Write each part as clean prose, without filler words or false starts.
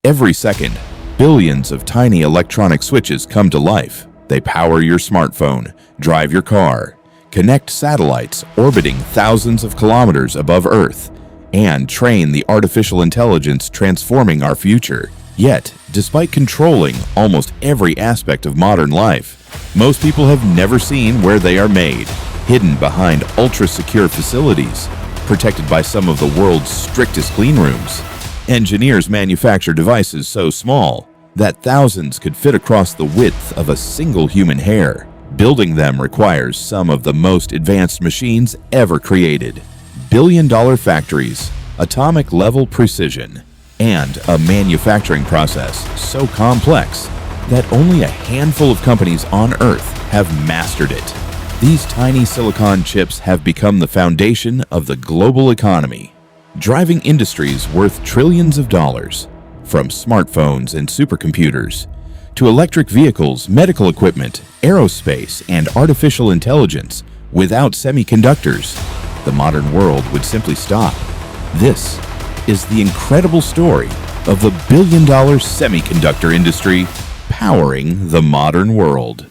Every second, billions of tiny electronic switches come to life. They power your smartphone, drive your car, connect satellites orbiting thousands of kilometers above Earth, and train the artificial intelligence transforming our future. Yet, despite controlling almost every aspect of modern life, most people have never seen where they are made, hidden behind ultra-secure facilities, protected by some of the world's strictest clean rooms. Engineers manufacture devices so small that thousands could fit across the width of a single human hair. Building them requires some of the most advanced machines ever created. Billion-dollar factories, atomic-level precision, and a manufacturing process so complex that only a handful of companies on Earth have mastered it. These tiny silicon chips have become the foundation of the global economy, driving industries worth trillions of dollars. From smartphones and supercomputers to electric vehicles, medical equipment, aerospace, and artificial intelligence, without semiconductors, the modern world would simply stop. This is the incredible story of the billion-dollar semiconductor industry powering the modern world.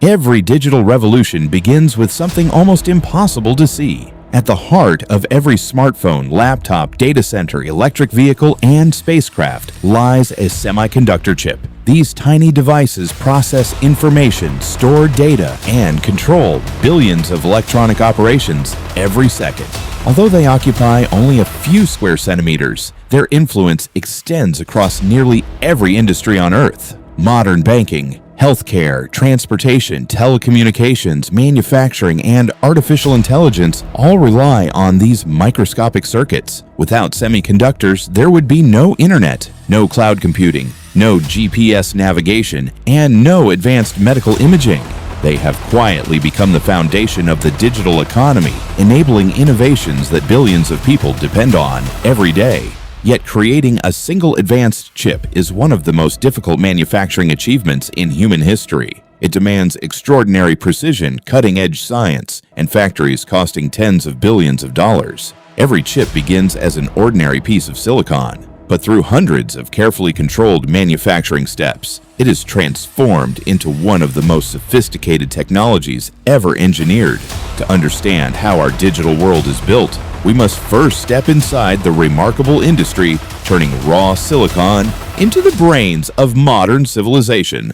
Every digital revolution begins with something almost impossible to see. At the heart of every smartphone, laptop, data center, electric vehicle, and spacecraft lies a semiconductor chip. These tiny devices process information, store data, and control billions of electronic operations every second. Although they occupy only a few square centimeters, their influence extends across nearly every industry on Earth. Modern banking, healthcare, transportation, telecommunications, manufacturing, and artificial intelligence all rely on these microscopic circuits. Without semiconductors, there would be no internet, no cloud computing, no GPS navigation, and no advanced medical imaging. They have quietly become the foundation of the digital economy, enabling innovations that billions of people depend on every day. Yet creating a single advanced chip is one of the most difficult manufacturing achievements in human history. It demands extraordinary precision, cutting-edge science, and factories costing tens of billions of dollars. Every chip begins as an ordinary piece of silicon, but through hundreds of carefully controlled manufacturing steps, it is transformed into one of the most sophisticated technologies ever engineered. To understand how our digital world is built, we must first step inside the remarkable industry turning raw silicon into the brains of modern civilization.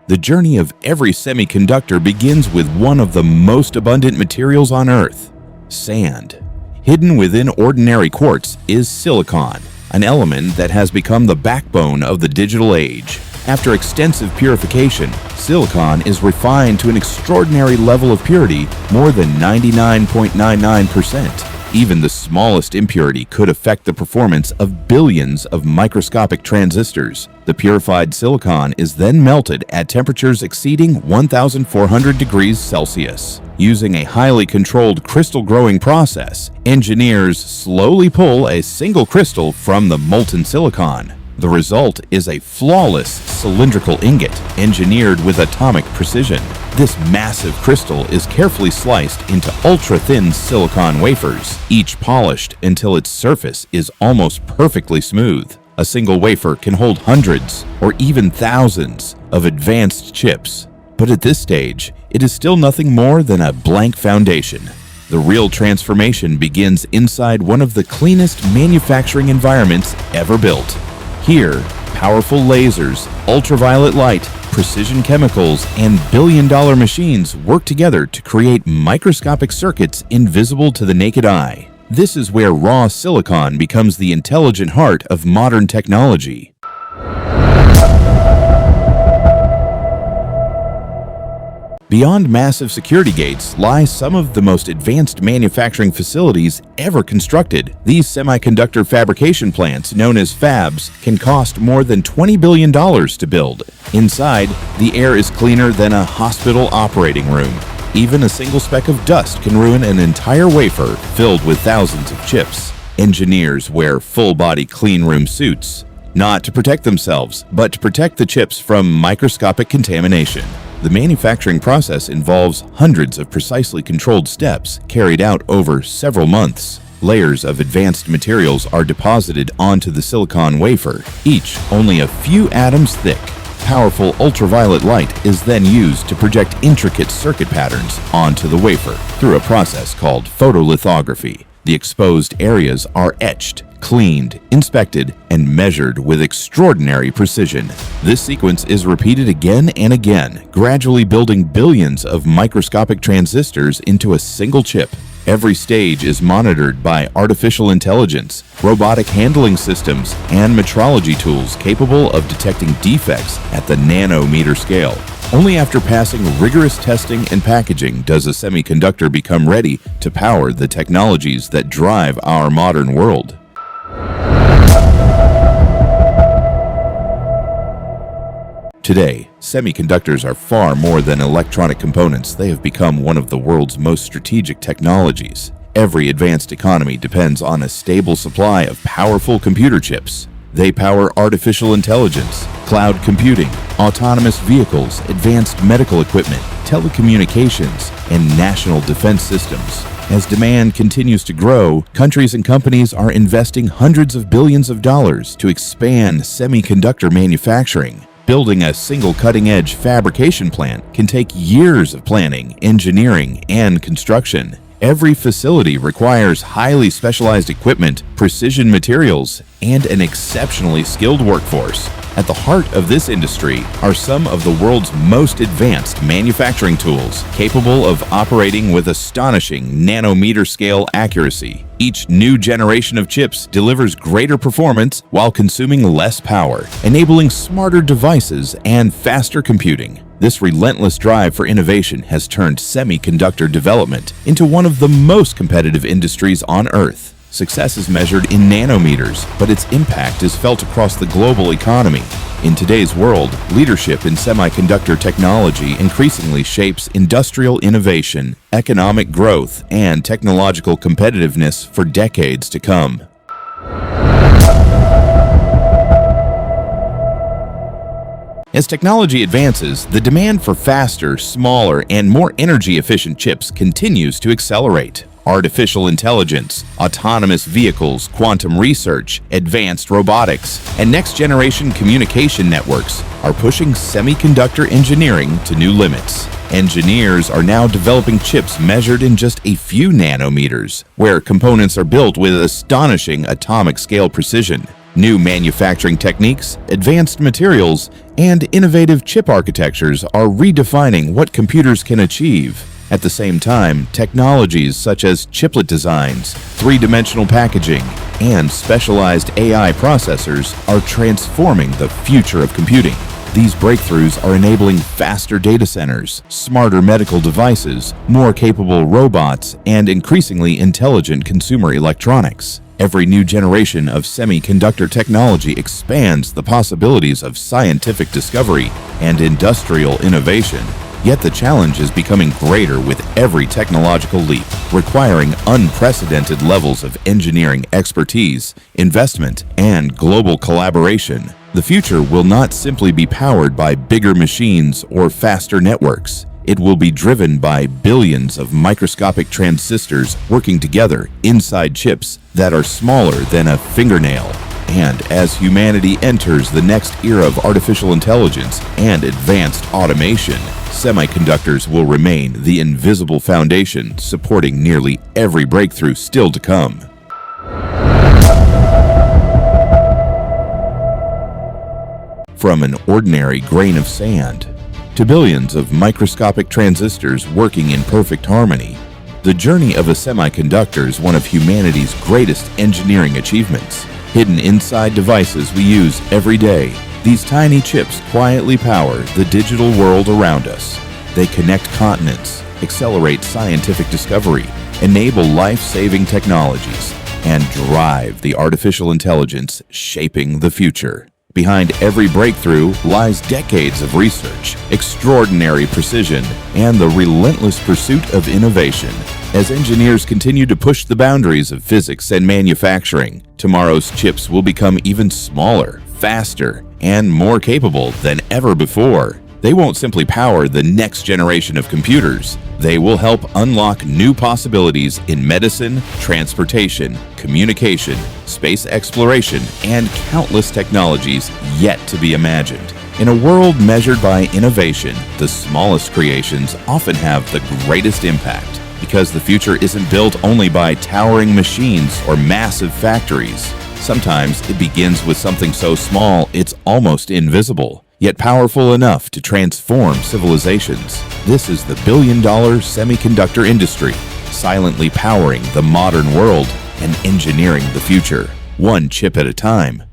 The journey of every semiconductor begins with one of the most abundant materials on Earth: sand. Hidden within ordinary quartz is silicon, an element that has become the backbone of the digital age. After extensive purification, silicon is refined to an extraordinary level of purity, more than 99.99%. Even the smallest impurity could affect the performance of billions of microscopic transistors. The purified silicon is then melted at temperatures exceeding 1,400 degrees Celsius. Using a highly controlled crystal growing process, engineers slowly pull a single crystal from the molten silicon. The result is a flawless cylindrical ingot engineered with atomic precision. This massive crystal is carefully sliced into ultra-thin silicon wafers, each polished until its surface is almost perfectly smooth. A single wafer can hold hundreds or even thousands of advanced chips. But at this stage, it is still nothing more than a blank foundation. The real transformation begins inside one of the cleanest manufacturing environments ever built. Here, powerful lasers, ultraviolet light, precision chemicals, and billion-dollar machines work together to create microscopic circuits invisible to the naked eye. This is where raw silicon becomes the intelligent heart of modern technology. Beyond massive security gates lie some of the most advanced manufacturing facilities ever constructed. These semiconductor fabrication plants, known as fabs, can cost more than $20 billion to build. Inside, the air is cleaner than a hospital operating room. Even a single speck of dust can ruin an entire wafer filled with thousands of chips. Engineers wear full-body clean room suits, not to protect themselves, but to protect the chips from microscopic contamination. The manufacturing process involves hundreds of precisely controlled steps carried out over several months. Layers of advanced materials are deposited onto the silicon wafer, each only a few atoms thick. Powerful ultraviolet light is then used to project intricate circuit patterns onto the wafer through a process called photolithography. The exposed areas are etched, cleaned, inspected, and measured with extraordinary precision. This sequence is repeated again and again, gradually building billions of microscopic transistors into a single chip. Every stage is monitored by artificial intelligence, robotic handling systems, and metrology tools capable of detecting defects at the nanometer scale. Only after passing rigorous testing and packaging does a semiconductor become ready to power the technologies that drive our modern world. Today, semiconductors are far more than electronic components. They have become one of the world's most strategic technologies. Every advanced economy depends on a stable supply of powerful computer chips. They power artificial intelligence, cloud computing, autonomous vehicles, advanced medical equipment, telecommunications, and national defense systems. As demand continues to grow, countries and companies are investing hundreds of billions of dollars to expand semiconductor manufacturing. Building a single cutting-edge fabrication plant can take years of planning, engineering, and construction. Every facility requires highly specialized equipment, precision materials, and an exceptionally skilled workforce. At the heart of this industry are some of the world's most advanced manufacturing tools, capable of operating with astonishing nanometer-scale accuracy. Each new generation of chips delivers greater performance while consuming less power, enabling smarter devices and faster computing. This relentless drive for innovation has turned semiconductor development into one of the most competitive industries on Earth. Success is measured in nanometers, but its impact is felt across the global economy. In today's world, leadership in semiconductor technology increasingly shapes industrial innovation, economic growth, and technological competitiveness for decades to come. As technology advances, the demand for faster, smaller, and more energy-efficient chips continues to accelerate. Artificial intelligence, autonomous vehicles, quantum research, advanced robotics, and next-generation communication networks are pushing semiconductor engineering to new limits. Engineers are now developing chips measured in just a few nanometers, where components are built with astonishing atomic-scale precision. New manufacturing techniques, advanced materials, and innovative chip architectures are redefining what computers can achieve. At the same time, technologies such as chiplet designs, three-dimensional packaging, and specialized AI processors are transforming the future of computing. These breakthroughs are enabling faster data centers, smarter medical devices, more capable robots, and increasingly intelligent consumer electronics. Every new generation of semiconductor technology expands the possibilities of scientific discovery and industrial innovation. Yet the challenge is becoming greater with every technological leap, requiring unprecedented levels of engineering expertise, investment, and global collaboration. The future will not simply be powered by bigger machines or faster networks. It will be driven by billions of microscopic transistors working together inside chips that are smaller than a fingernail. And as humanity enters the next era of artificial intelligence and advanced automation, semiconductors will remain the invisible foundation supporting nearly every breakthrough still to come. From an ordinary grain of sand to billions of microscopic transistors working in perfect harmony, the journey of a semiconductor is one of humanity's greatest engineering achievements. Hidden inside devices we use every day, these tiny chips quietly power the digital world around us. They connect continents, accelerate scientific discovery, enable life-saving technologies, and drive the artificial intelligence shaping the future. Behind every breakthrough lies decades of research, extraordinary precision, and the relentless pursuit of innovation. As engineers continue to push the boundaries of physics and manufacturing, tomorrow's chips will become even smaller, faster, and more capable than ever before. They won't simply power the next generation of computers. They will help unlock new possibilities in medicine, transportation, communication, space exploration, and countless technologies yet to be imagined. In a world measured by innovation, the smallest creations often have the greatest impact, because the future isn't built only by towering machines or massive factories. Sometimes it begins with something so small it's almost invisible, yet powerful enough to transform civilizations. This is the billion-dollar semiconductor industry, silently powering the modern world and engineering the future, one chip at a time.